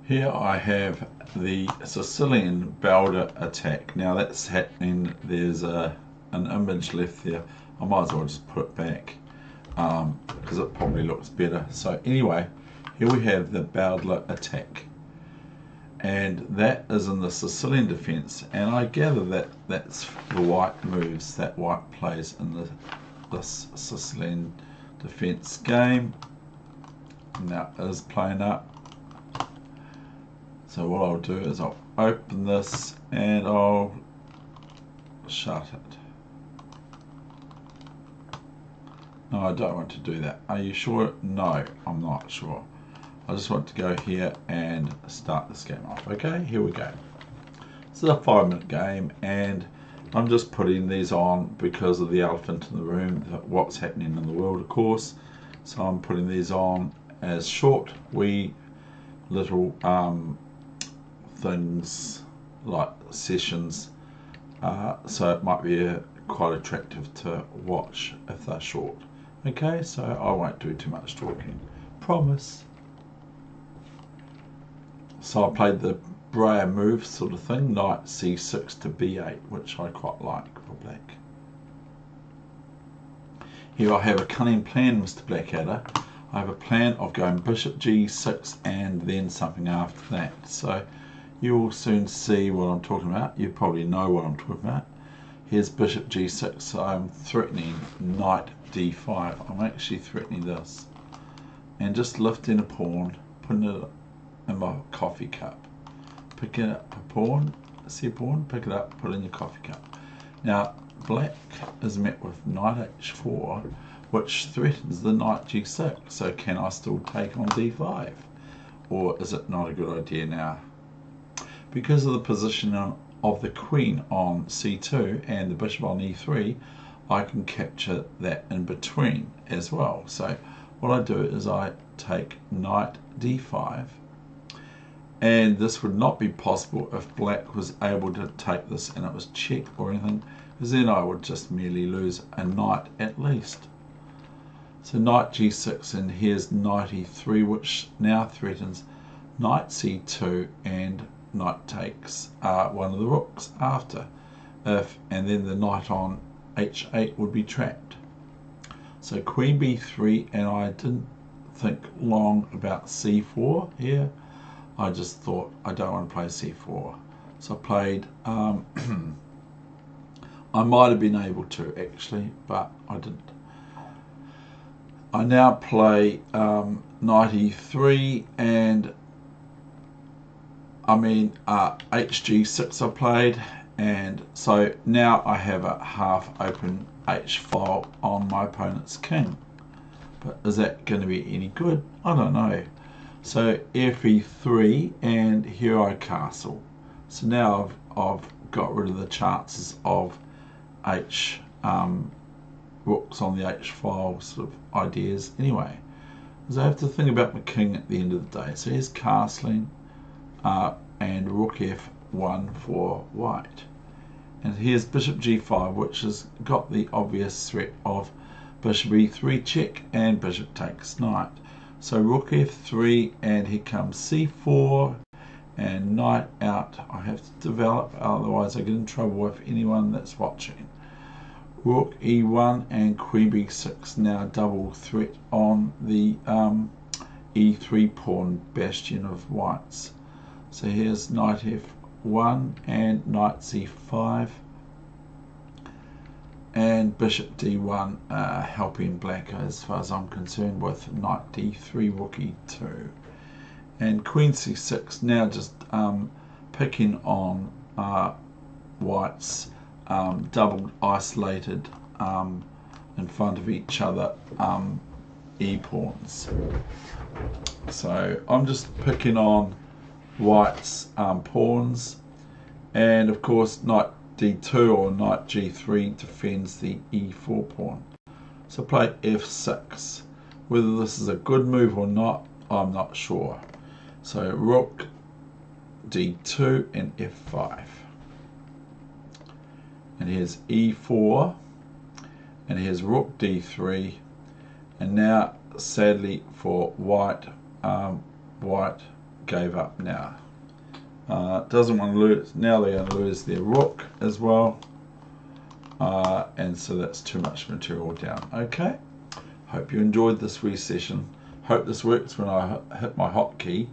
Here I have the Sicilian Bowdler attack. Now that's happening. There's an image left there. I might as well just put it back because it probably looks better. So anyway, here we have the Bowdler attack, and that is in the Sicilian defence. And I gather that that's the white moves that white plays in this Sicilian defence game. Now it is playing up. So what I'll do is I'll open this and I'll shut it. No, I don't want to do that. Are you sure? No, I'm not sure. I just want to go here and start this game off. Okay, here we go. This is a 5-minute game and I'm just putting these on because of the elephant in the room, what's happening in the world, of course. So I'm putting these on as short, wee little things like sessions, so it might be quite attractive to watch if they're short. Okay, so I won't do too much talking, promise. So I played the Breyer move sort of thing, knight c6 to b8, which I quite like for black. Here I have a cunning plan, Mr. Blackadder. I have a plan of going bishop g6 and then something after that. So you will soon see what I'm talking about. You probably know what I'm talking about. Here's bishop g6, so I'm threatening knight d5. I'm actually threatening this. And just lifting a pawn, putting it in my coffee cup. Picking up a pawn, see a pawn, pick it up, put it in your coffee cup. Now, black is met with knight h4, which threatens the knight g6. So can I still take on d5? Or is it not a good idea now? Because of the position of the queen on c2 and the bishop on e3, I can capture that in between as well. So what I do is I take knight d5, and this would not be possible if black was able to take this and it was check or anything, because then I would just merely lose a knight at least. So knight g6, and here's knight e3, which now threatens knight c2 and knight takes one of the rooks after, and then the knight on h8 would be trapped. So queen b3, and I didn't think long about c4 here. I just thought I don't want to play c4, so I played I might have been able to actually, but I didn't. I now play knight e3, and hg6 I played, and so now I have a half open h file on my opponent's king. But is that going to be any good? I don't know. So fe3, and here I castle. So now I've got rid of the chances of rooks on the h file sort of ideas anyway, because I have to think about my king at the end of the day. So here's castling, and rook f1 for white, and here's bishop g5, which has got the obvious threat of bishop e3 check and bishop takes knight. So rook f3, and here comes c4 and knight out. I have to develop, otherwise I get in trouble with anyone that's watching. Rook e1 and queen b6, now double threat on the e3 pawn bastion of whites. So here's knight f1 and knight c5, and bishop d1 helping black as far as I'm concerned with knight d3, rook e2, and queen c6, now just picking on whites double isolated in front of each other e-pawns. So I'm just picking on white's pawns, and of course knight d2 or knight g3 defends the e4 pawn. So play f6. Whether this is a good move or not, I'm not sure. So rook d2 and f5, and here's e4, and here's rook d3, and now sadly for white, white gave up now. Doesn't want to lose. Now they're going to lose their rook as well. And so that's too much material down. Okay. Hope you enjoyed this wee session. Hope this works when I hit my hotkey.